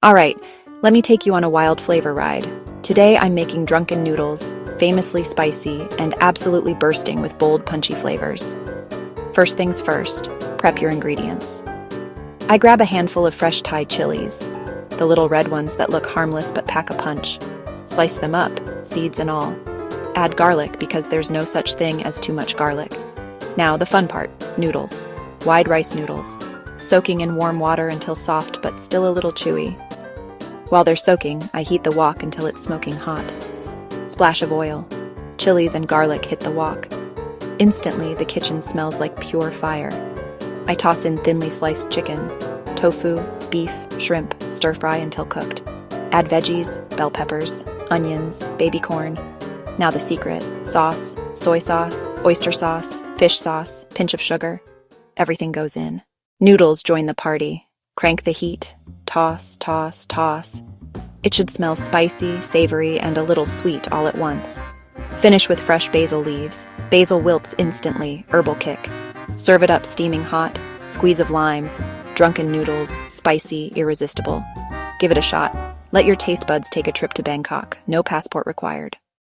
Alright, let me take you on a wild flavor ride. Today I'm making drunken noodles, famously spicy and absolutely bursting with bold, punchy flavors. First things first, prep your ingredients. I grab a handful of fresh Thai chilies, the little red ones that look harmless but pack a punch. Slice them up, seeds and all. Add garlic because there's no such thing as too much garlic. Now the fun part, noodles. Wide rice noodles, soaking in warm water until soft but still a little chewy. While they're soaking, I heat the wok until it's smoking hot. Splash of oil. Chilies and garlic hit the wok. Instantly, the kitchen smells like pure fire. I toss in thinly sliced chicken, tofu, beef, shrimp, stir fry until cooked. Add veggies, bell peppers, onions, baby corn. Now the secret, sauce, soy sauce, oyster sauce, fish sauce, pinch of sugar. Everything goes in. Noodles join the party. Crank the heat. Toss, toss, toss. It should smell spicy, savory, and a little sweet all at once. Finish with fresh basil leaves. Basil wilts instantly, herbal kick. Serve it up steaming hot. Squeeze of lime. Drunken noodles, spicy, irresistible. Give it a shot. Let your taste buds take a trip to Bangkok. No passport required.